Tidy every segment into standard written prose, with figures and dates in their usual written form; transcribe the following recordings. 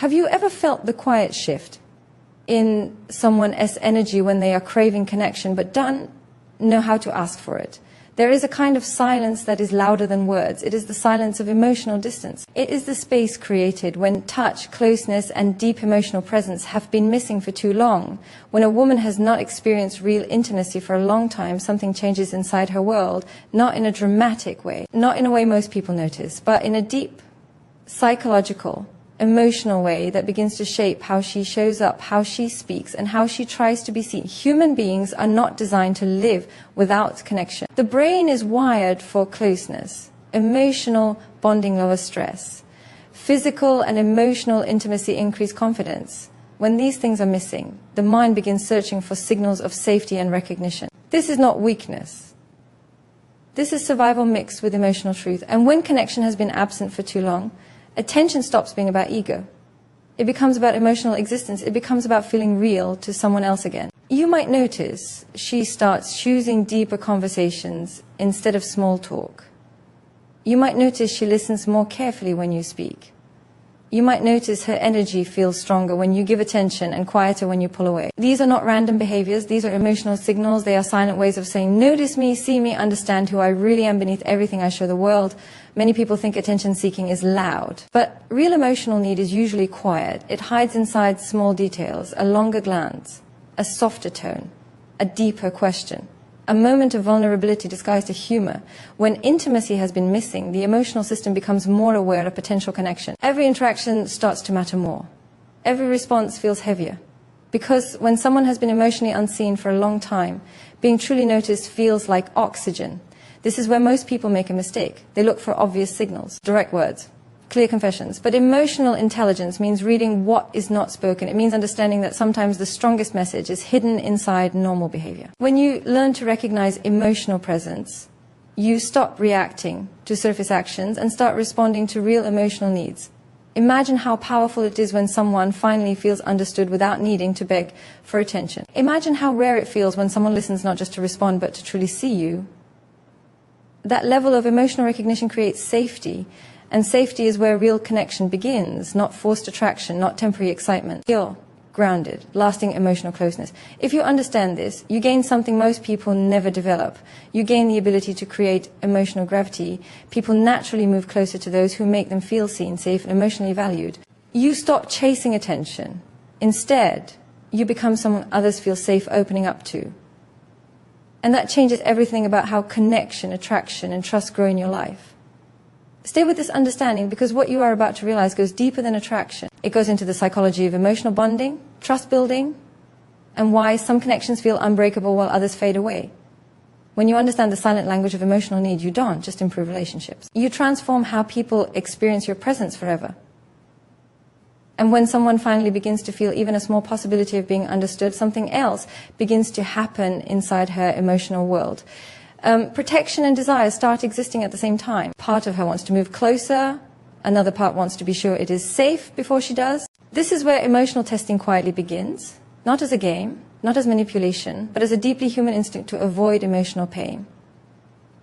Have you ever felt the quiet shift in someone's energy when they are craving connection but don't know how to ask for it? There is a kind of silence that is louder than words. It is the silence of emotional distance. It is the space created when touch, closeness, and deep emotional presence have been missing for too long. When a woman has not experienced real intimacy for a long time, something changes inside her world, not in a dramatic way, not in a way most people notice, but in a deep, psychological, emotional way that begins to shape how she shows up, how she speaks, and how she tries to be seen. Human beings are not designed to live without connection. The brain is wired for closeness. Emotional bonding lowers stress. Physical and emotional intimacy increase confidence. When these things are missing, the mind begins searching for signals of safety and recognition. This is not weakness. This is survival mixed with emotional truth. And when connection has been absent for too long, attention stops being about ego. It becomes about emotional existence. It becomes about feeling real to someone else again. You might notice she starts choosing deeper conversations instead of small talk. You might notice she listens more carefully when you speak. You might notice her energy feels stronger when you give attention and quieter when you pull away. These are not random behaviors. These are emotional signals. They are silent ways of saying, notice me, see me, understand who I really am beneath everything I show the world. Many people think attention seeking is loud, but real emotional need is usually quiet. It hides inside small details, a longer glance, a softer tone, a deeper question. A moment of vulnerability disguised as humor. When intimacy has been missing, the emotional system becomes more aware of potential connection. Every interaction starts to matter more. Every response feels heavier. Because when someone has been emotionally unseen for a long time, being truly noticed feels like oxygen. This is where most people make a mistake. They look for obvious signals, direct words, clear confessions. But emotional intelligence means reading what is not spoken. It means understanding that sometimes the strongest message is hidden inside normal behavior. When you learn to recognize emotional presence, you stop reacting to surface actions and start responding to real emotional needs. Imagine how powerful it is when someone finally feels understood without needing to beg for attention. Imagine how rare it feels when someone listens not just to respond but to truly see you. That level of emotional recognition creates safety. And safety is where real connection begins, not forced attraction, not temporary excitement. Pure, grounded, lasting emotional closeness. If you understand this, you gain something most people never develop. You gain the ability to create emotional gravity. People naturally move closer to those who make them feel seen, safe, and emotionally valued. You stop chasing attention. Instead, you become someone others feel safe opening up to. And that changes everything about how connection, attraction, and trust grow in your life. Stay with this understanding because what you are about to realize goes deeper than attraction. It goes into the psychology of emotional bonding, trust building, and why some connections feel unbreakable while others fade away. When you understand the silent language of emotional need, you don't just improve relationships. You transform how people experience your presence forever. And when someone finally begins to feel even a small possibility of being understood, something else begins to happen inside her emotional world. Protection and desire start existing at the same time. Part of her wants to move closer, another part wants to be sure it is safe before she does. This is where emotional testing quietly begins, not as a game, not as manipulation, but as a deeply human instinct to avoid emotional pain.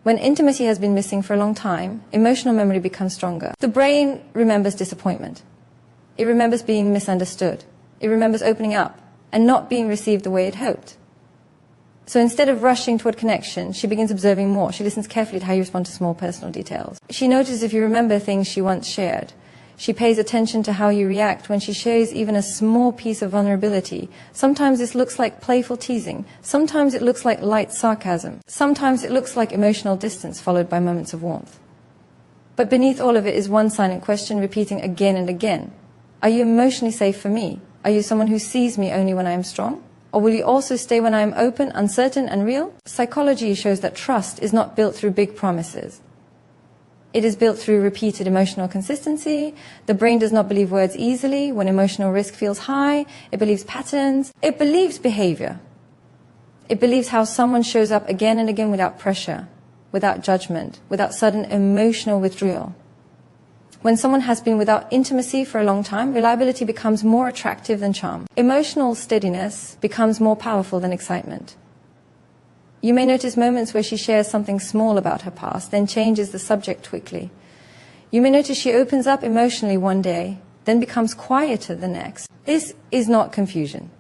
When intimacy has been missing for a long time, emotional memory becomes stronger. The brain remembers disappointment. It remembers being misunderstood. It remembers opening up and not being received the way it hoped. So instead of rushing toward connection, she begins observing more. She listens carefully to how you respond to small personal details. She notices if you remember things she once shared. She pays attention to how you react when she shows even a small piece of vulnerability. Sometimes this looks like playful teasing. Sometimes it looks like light sarcasm. Sometimes it looks like emotional distance followed by moments of warmth. But beneath all of it is one silent question repeating again and again. Are you emotionally safe for me? Are you someone who sees me only when I am strong? Or will you also stay when I am open, uncertain, and real? Psychology shows that trust is not built through big promises. It is built through repeated emotional consistency. The brain does not believe words easily. When emotional risk feels high, it believes patterns. It believes behavior. It believes how someone shows up again and again without pressure, without judgment, without sudden emotional withdrawal. When someone has been without intimacy for a long time, reliability becomes more attractive than charm. Emotional steadiness becomes more powerful than excitement. You may notice moments where she shares something small about her past, then changes the subject quickly. You may notice she opens up emotionally one day, then becomes quieter the next. This is not confusion.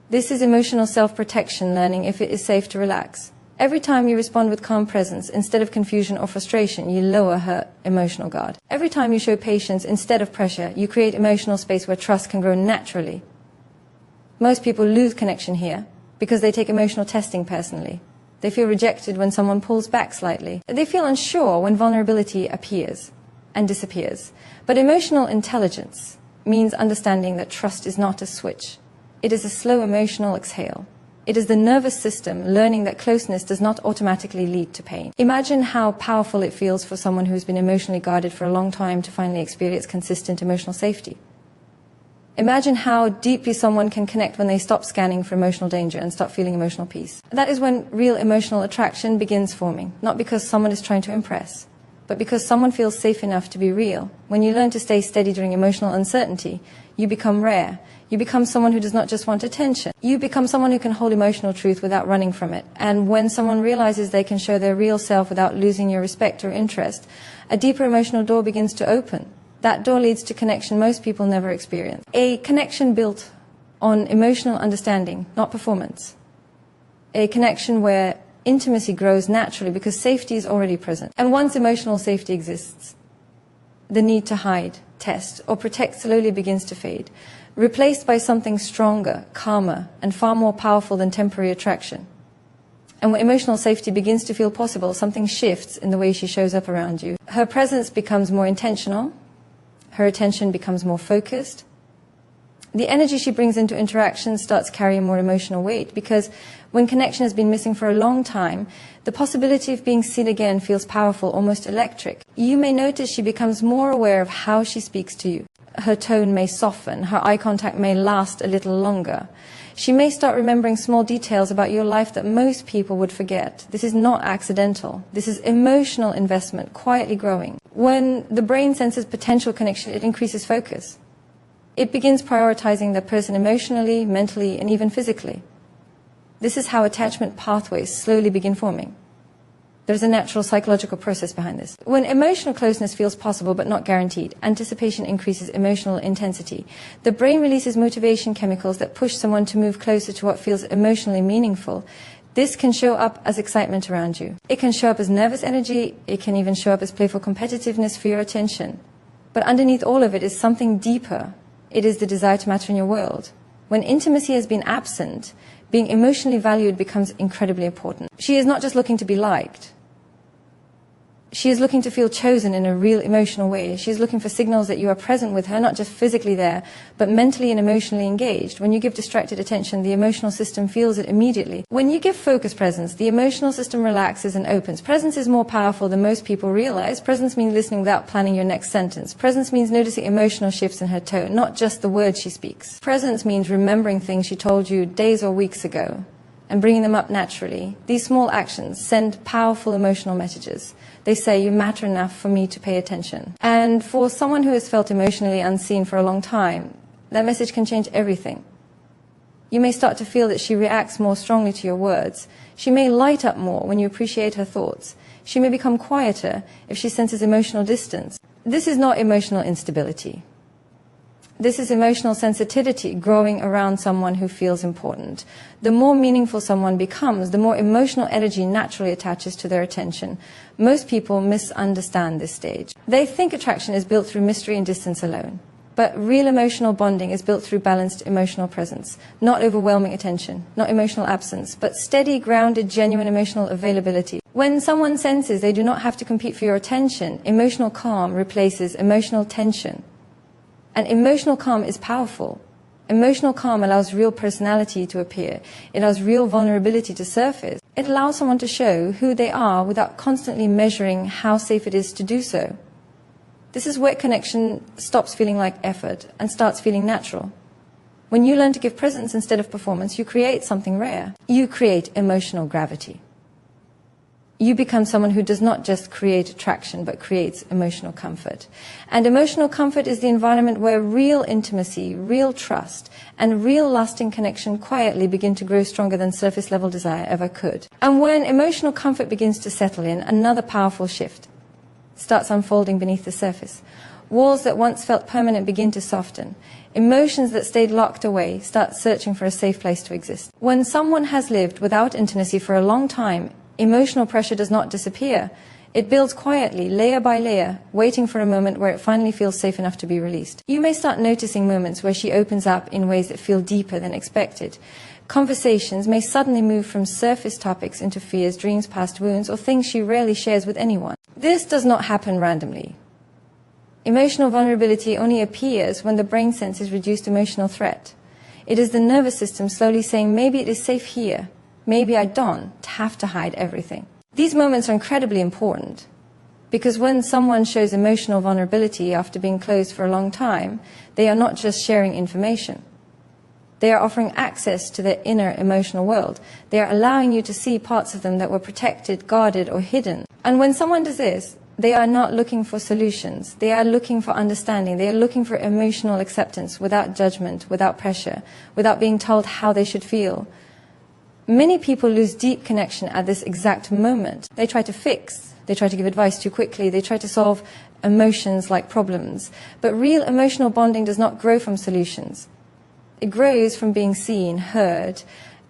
This is emotional self-protection, learning if it is safe to relax. Every time you respond with calm presence instead of confusion or frustration, you lower her emotional guard. Every time you show patience instead of pressure, you create emotional space where trust can grow naturally. Most people lose connection here because they take emotional testing personally. They feel rejected when someone pulls back slightly. They feel unsure when vulnerability appears and disappears. But emotional intelligence means understanding that trust is not a switch. It is a slow emotional exhale. It is the nervous system learning that closeness does not automatically lead to pain. Imagine how powerful it feels for someone who's been emotionally guarded for a long time to finally experience consistent emotional safety. Imagine how deeply someone can connect when they stop scanning for emotional danger and start feeling emotional peace. That is when real emotional attraction begins forming, not because someone is trying to impress, but because someone feels safe enough to be real. When you learn to stay steady during emotional uncertainty, you become rare. You become someone who does not just want attention. You become someone who can hold emotional truth without running from it. And when someone realizes they can show their real self without losing your respect or interest, a deeper emotional door begins to open. That door leads to connection most people never experience. A connection built on emotional understanding, not performance. A connection where intimacy grows naturally because safety is already present. And once emotional safety exists, the need to hide, test, or protect slowly begins to fade, replaced by something stronger, calmer, and far more powerful than temporary attraction. And when emotional safety begins to feel possible, something shifts in the way she shows up around you. Her presence becomes more intentional. Her attention becomes more focused. The energy she brings into interaction starts carrying more emotional weight because when connection has been missing for a long time, the possibility of being seen again feels powerful, almost electric. You may notice she becomes more aware of how she speaks to you. Her tone may soften, her eye contact may last a little longer. She may start remembering small details about your life that most people would forget. This is not accidental. This is emotional investment, quietly growing. When the brain senses potential connection, it increases focus. It begins prioritizing the person emotionally, mentally, and even physically. This is how attachment pathways slowly begin forming. There's a natural psychological process behind this. When emotional closeness feels possible but not guaranteed, anticipation increases emotional intensity. The brain releases motivation chemicals that push someone to move closer to what feels emotionally meaningful. This can show up as excitement around you. It can show up as nervous energy. It can even show up as playful competitiveness for your attention. But underneath all of it is something deeper. It is the desire to matter in your world. When intimacy has been absent, being emotionally valued becomes incredibly important. She is not just looking to be liked. She is looking to feel chosen in a real emotional way. She is looking for signals that you are present with her, not just physically there, but mentally and emotionally engaged. When you give distracted attention, the emotional system feels it immediately. When you give focused presence, the emotional system relaxes and opens. Presence is more powerful than most people realize. Presence means listening without planning your next sentence. Presence means noticing emotional shifts in her tone, not just the words she speaks. Presence means remembering things she told you days or weeks ago and bringing them up naturally. These small actions send powerful emotional messages. They say, you matter enough for me to pay attention. And for someone who has felt emotionally unseen for a long time, that message can change everything. You may start to feel that she reacts more strongly to your words. She may light up more when you appreciate her thoughts. She may become quieter if she senses emotional distance. This is not emotional instability. This is emotional sensitivity growing around someone who feels important. The more meaningful someone becomes, the more emotional energy naturally attaches to their attention. Most people misunderstand this stage. They think attraction is built through mystery and distance alone. But real emotional bonding is built through balanced emotional presence, not overwhelming attention, not emotional absence, but steady, grounded, genuine emotional availability. When someone senses they do not have to compete for your attention, emotional calm replaces emotional tension. And emotional calm is powerful. Emotional calm allows real personality to appear. It allows real vulnerability to surface. It allows someone to show who they are without constantly measuring how safe it is to do so. This is where connection stops feeling like effort and starts feeling natural. When you learn to give presence instead of performance, you create something rare. You create emotional gravity. You become someone who does not just create attraction, but creates emotional comfort. And emotional comfort is the environment where real intimacy, real trust, and real lasting connection quietly begin to grow stronger than surface-level desire ever could. And when emotional comfort begins to settle in, another powerful shift starts unfolding beneath the surface. Walls that once felt permanent begin to soften. Emotions that stayed locked away start searching for a safe place to exist. When someone has lived without intimacy for a long time, emotional pressure does not disappear. It builds quietly, layer by layer, waiting for a moment where it finally feels safe enough to be released. You may start noticing moments where she opens up in ways that feel deeper than expected. Conversations may suddenly move from surface topics into fears, dreams, past wounds, or things she rarely shares with anyone. This does not happen randomly. Emotional vulnerability only appears when the brain senses reduced emotional threat. It is the nervous system slowly saying, maybe it is safe here, maybe I don't have to hide everything. These moments are incredibly important because when someone shows emotional vulnerability after being closed for a long time, they are not just sharing information. They are offering access to their inner emotional world. They are allowing you to see parts of them that were protected, guarded, or hidden. And when someone does this, they are not looking for solutions. They are looking for understanding. They are looking for emotional acceptance without judgment, without pressure, without being told how they should feel. Many people lose deep connection at this exact moment. They try to fix. They try to give advice too quickly. They try to solve emotions like problems. But real emotional bonding does not grow from solutions. It grows from being seen, heard,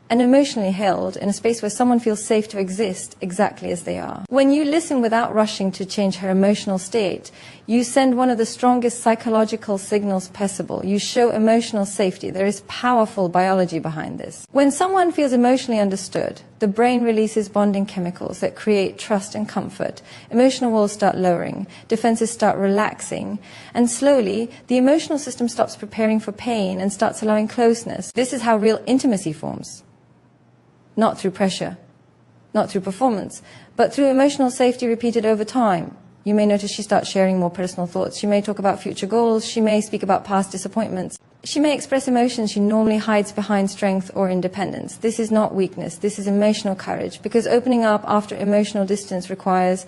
and emotionally held in a space where someone feels safe to exist exactly as they are. When you listen without rushing to change her emotional state, you send one of the strongest psychological signals possible. You show emotional safety. There is powerful biology behind this. When someone feels emotionally understood, the brain releases bonding chemicals that create trust and comfort. Emotional walls start lowering, defenses start relaxing, and slowly the emotional system stops preparing for pain and starts allowing closeness. This is how real intimacy forms. Not through pressure, not through performance, but through emotional safety repeated over time. You may notice she starts sharing more personal thoughts. She may talk about future goals. She may speak about past disappointments. She may express emotions she normally hides behind strength or independence. This is not weakness. This is emotional courage, because opening up after emotional distance requires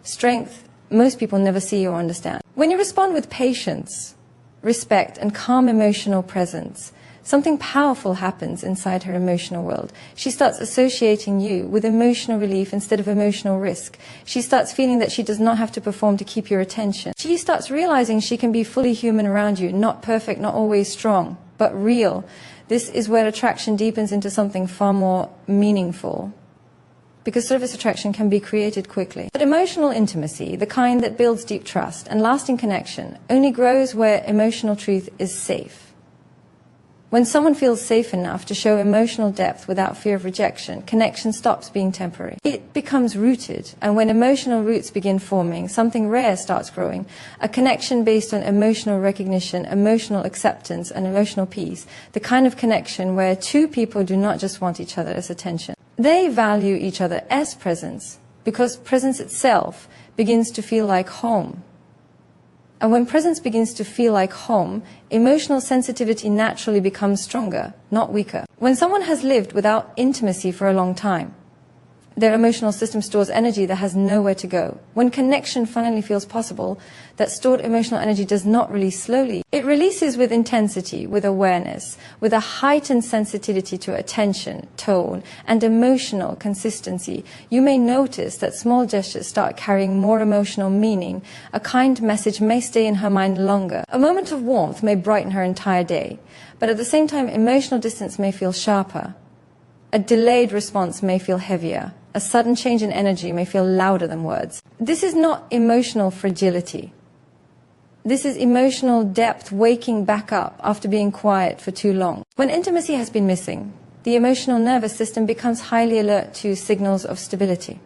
strength most people never see or understand. When you respond with patience, respect, and calm emotional presence, something powerful happens inside her emotional world. She starts associating you with emotional relief instead of emotional risk. She starts feeling that she does not have to perform to keep your attention. She starts realizing she can be fully human around you, not perfect, not always strong, but real. This is where attraction deepens into something far more meaningful, because surface attraction can be created quickly. But emotional intimacy, the kind that builds deep trust and lasting connection, only grows where emotional truth is safe. When someone feels safe enough to show emotional depth without fear of rejection, connection stops being temporary. It becomes rooted, and when emotional roots begin forming, something rare starts growing. A connection based on emotional recognition, emotional acceptance, and emotional peace. The kind of connection where two people do not just want each other as attention. They value each other as presence, because presence itself begins to feel like home. And when presence begins to feel like home, emotional sensitivity naturally becomes stronger, not weaker. When someone has lived without intimacy for a long time, their emotional system stores energy that has nowhere to go. When connection finally feels possible, that stored emotional energy does not release slowly. It releases with intensity, with awareness, with a heightened sensitivity to attention, tone, and emotional consistency. You may notice that small gestures start carrying more emotional meaning. A kind message may stay in her mind longer. A moment of warmth may brighten her entire day. But at the same time, emotional distance may feel sharper. A delayed response may feel heavier. A sudden change in energy may feel louder than words. This is not emotional fragility. This is emotional depth waking back up after being quiet for too long. When intimacy has been missing, the emotional nervous system becomes highly alert to signals of stability.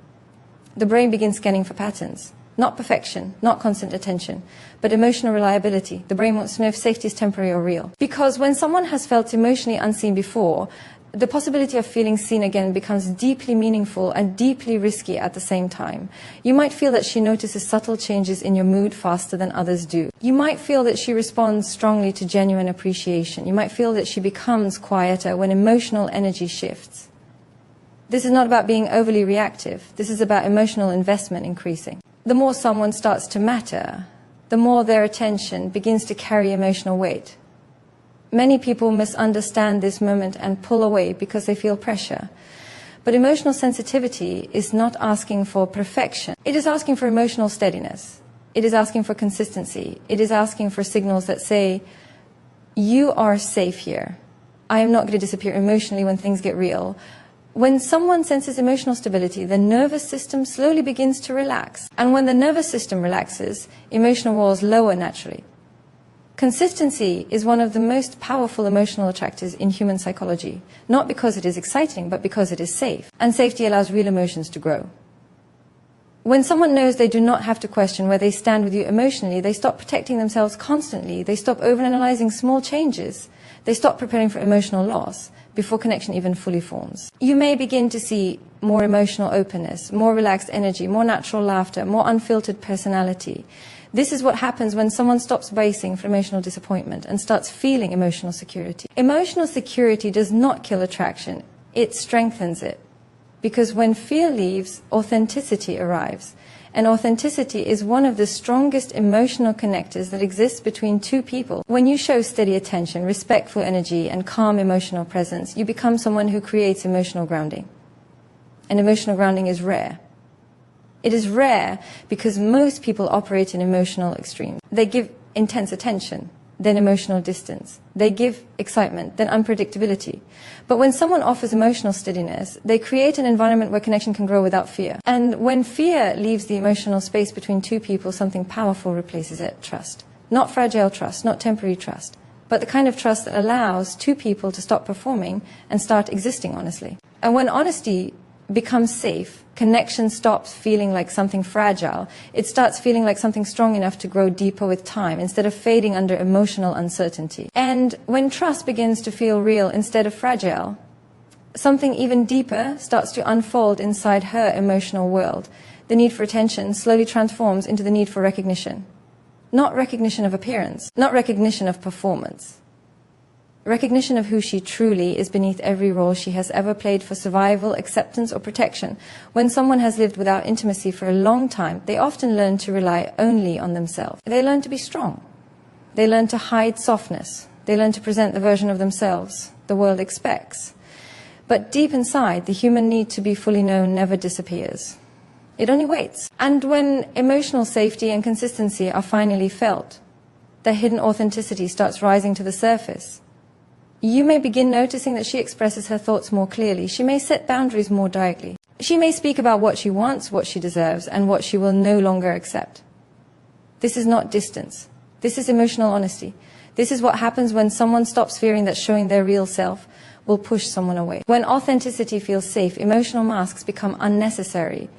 The brain begins scanning for patterns. Not perfection, not constant attention, but emotional reliability. The brain wants to know if safety is temporary or real. Because when someone has felt emotionally unseen before, the possibility of feeling seen again becomes deeply meaningful and deeply risky at the same time. You might feel that she notices subtle changes in your mood faster than others do. You might feel that she responds strongly to genuine appreciation. You might feel that she becomes quieter when emotional energy shifts. This is not about being overly reactive. This is about emotional investment increasing. The more someone starts to matter, the more their attention begins to carry emotional weight. Many people misunderstand this moment and pull away because they feel pressure. But emotional sensitivity is not asking for perfection. It is asking for emotional steadiness. It is asking for consistency. It is asking for signals that say, you are safe here. I am not going to disappear emotionally when things get real. When someone senses emotional stability, the nervous system slowly begins to relax. And when the nervous system relaxes, emotional walls lower naturally. Consistency is one of the most powerful emotional attractors in human psychology, not because it is exciting, but because it is safe. And safety allows real emotions to grow. When someone knows they do not have to question where they stand with you emotionally, they stop protecting themselves constantly. They stop overanalyzing small changes. They stop preparing for emotional loss before connection even fully forms. You may begin to see more emotional openness, more relaxed energy, more natural laughter, more unfiltered personality. This is what happens when someone stops bracing for emotional disappointment and starts feeling emotional security. Emotional security does not kill attraction, it strengthens it. Because when fear leaves, authenticity arrives. And authenticity is one of the strongest emotional connectors that exists between two people. When you show steady attention, respectful energy, and calm emotional presence, you become someone who creates emotional grounding. And emotional grounding is rare. It is rare because most people operate in emotional extremes. They give intense attention, then emotional distance. They give excitement, then unpredictability. But when someone offers emotional steadiness, they create an environment where connection can grow without fear. And when fear leaves the emotional space between two people, something powerful replaces it: trust. Not fragile trust, not temporary trust, but the kind of trust that allows two people to stop performing and start existing honestly. And when honesty becomes safe, connection stops feeling like something fragile. It starts feeling like something strong enough to grow deeper with time instead of fading under emotional uncertainty. And when trust begins to feel real instead of fragile, something even deeper starts to unfold inside her emotional world. The need for attention slowly transforms into the need for recognition. Not recognition of appearance, not recognition of performance. Recognition of who she truly is beneath every role she has ever played for survival, acceptance, or protection. When someone has lived without intimacy for a long time, they often learn to rely only on themselves. They learn to be strong. They learn to hide softness. They learn to present the version of themselves the world expects. But deep inside, the human need to be fully known never disappears. It only waits. And when emotional safety and consistency are finally felt, the hidden authenticity starts rising to the surface. You may begin noticing that she expresses her thoughts more clearly. She may set boundaries more directly. She may speak about what she wants, what she deserves, and what she will no longer accept. This is not distance. This is emotional honesty. This is what happens when someone stops fearing that showing their real self will push someone away. When authenticity feels safe, emotional masks become unnecessary.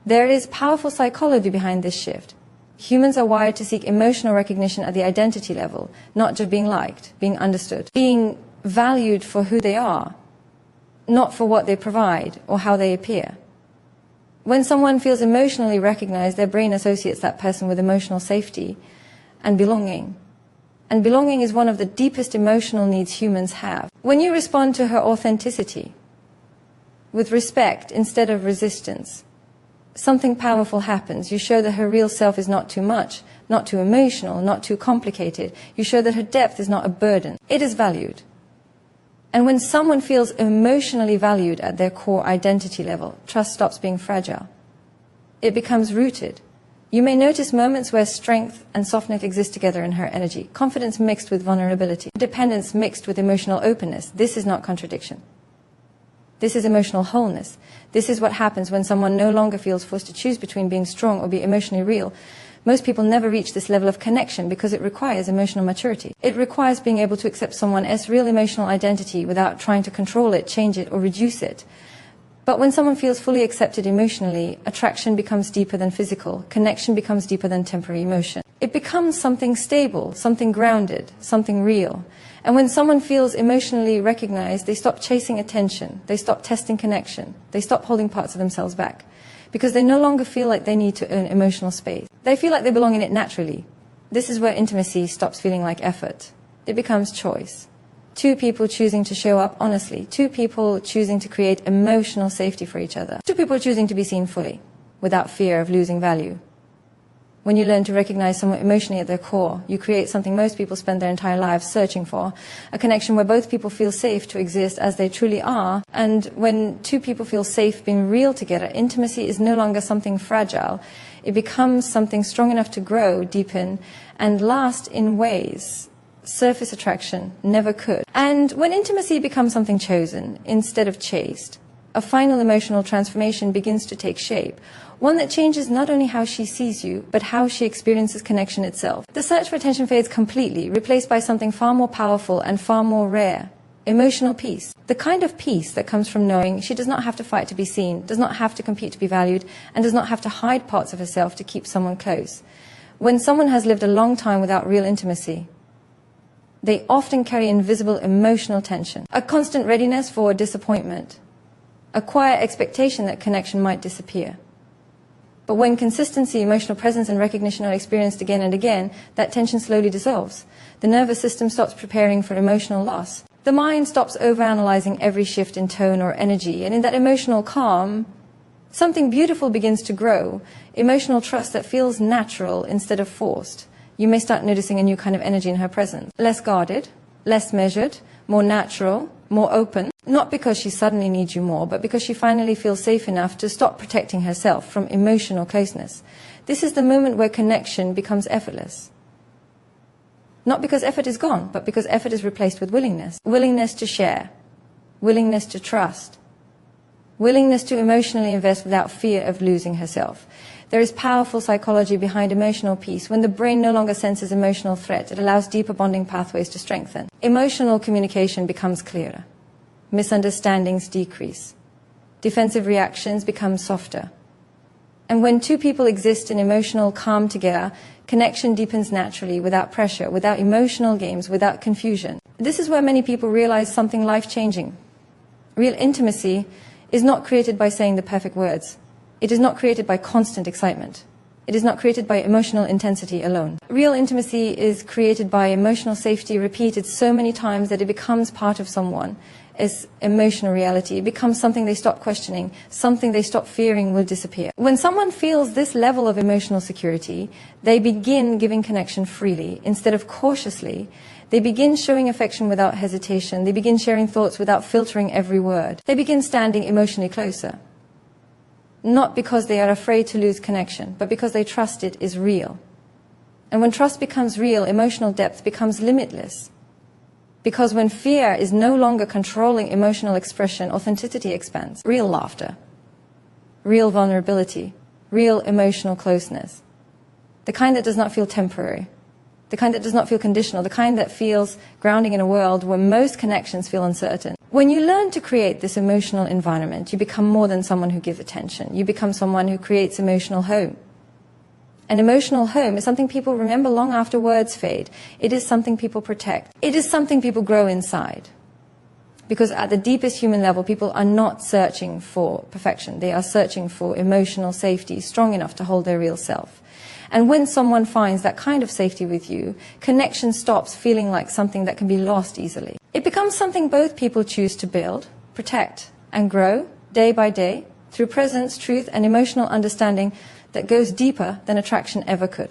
There is powerful psychology behind this shift. Humans are wired to seek emotional recognition at the identity level, not just being liked, being understood, being valued for who they are, not for what they provide or how they appear. When someone feels emotionally recognized, their brain associates that person with emotional safety and belonging. And belonging is one of the deepest emotional needs humans have. When you respond to her authenticity with respect instead of resistance, something powerful happens. You show that her real self is not too much, not too emotional, not too complicated. You show that her depth is not a burden. It is valued. And when someone feels emotionally valued at their core identity level, trust stops being fragile. It becomes rooted. You may notice moments where strength and softness exist together in her energy, confidence mixed with vulnerability, dependence mixed with emotional openness. This is not contradiction. This is emotional wholeness. This is what happens when someone no longer feels forced to choose between being strong or be emotionally real. Most people never reach this level of connection because it requires emotional maturity. It requires being able to accept someone else's real emotional identity without trying to control it, change it, or reduce it. But when someone feels fully accepted emotionally, attraction becomes deeper than physical. Connection becomes deeper than temporary emotion. It becomes something stable, something grounded, something real. And when someone feels emotionally recognized, they stop chasing attention. They stop testing connection. They stop holding parts of themselves back. Because they no longer feel like they need to earn emotional space. They feel like they belong in it naturally. This is where intimacy stops feeling like effort. It becomes choice. Two people choosing to show up honestly. Two people choosing to create emotional safety for each other. Two people choosing to be seen fully, without fear of losing value. When you learn to recognize someone emotionally at their core, you create something most people spend their entire lives searching for, a connection where both people feel safe to exist as they truly are. And when two people feel safe being real together, intimacy is no longer something fragile. It becomes something strong enough to grow, deepen, and last in ways surface attraction never could. And when intimacy becomes something chosen instead of chased, a final emotional transformation begins to take shape, one that changes not only how she sees you, but how she experiences connection itself. The search for attention fades completely, replaced by something far more powerful and far more rare: emotional peace. The kind of peace that comes from knowing she does not have to fight to be seen, does not have to compete to be valued, and does not have to hide parts of herself to keep someone close. When someone has lived a long time without real intimacy, they often carry invisible emotional tension, a constant readiness for disappointment, a quiet expectation that connection might disappear. But when consistency, emotional presence, and recognition are experienced again and again, that tension slowly dissolves. The nervous system stops preparing for emotional loss. The mind stops overanalyzing every shift in tone or energy, and in that emotional calm, something beautiful begins to grow, emotional trust that feels natural instead of forced. You may start noticing a new kind of energy in her presence. Less guarded, less measured, more natural, more open. Not because she suddenly needs you more, but because she finally feels safe enough to stop protecting herself from emotional closeness. This is the moment where connection becomes effortless. Not because effort is gone, but because effort is replaced with willingness. Willingness to share, willingness to trust, willingness to emotionally invest without fear of losing herself. There is powerful psychology behind emotional peace. When the brain no longer senses emotional threat, it allows deeper bonding pathways to strengthen. Emotional communication becomes clearer. Misunderstandings decrease. Defensive reactions become softer. And when two people exist in emotional calm together, connection deepens naturally, without pressure, without emotional games, without confusion. This is where many people realize something life-changing. Real intimacy is not created by saying the perfect words. It is not created by constant excitement. It is not created by emotional intensity alone. Real intimacy is created by emotional safety repeated so many times that it becomes part of someone as emotional reality. It becomes something they stop questioning, something they stop fearing will disappear. When someone feels this level of emotional security, they begin giving connection freely instead of cautiously. They begin showing affection without hesitation. They begin sharing thoughts without filtering every word. They begin standing emotionally closer. Not because they are afraid to lose connection, but because they trust it is real. And when trust becomes real, emotional depth becomes limitless. Because when fear is no longer controlling emotional expression, authenticity expands. Real laughter, real vulnerability, real emotional closeness. The kind that does not feel temporary, the kind that does not feel conditional, the kind that feels grounding in a world where most connections feel uncertain. When you learn to create this emotional environment, you become more than someone who gives attention. You become someone who creates emotional home. An emotional home is something people remember long after words fade. It is something people protect. It is something people grow inside. Because at the deepest human level, people are not searching for perfection. They are searching for emotional safety, strong enough to hold their real self. And when someone finds that kind of safety with you, connection stops feeling like something that can be lost easily. It becomes something both people choose to build, protect, and grow day by day through presence, truth, and emotional understanding that goes deeper than attraction ever could.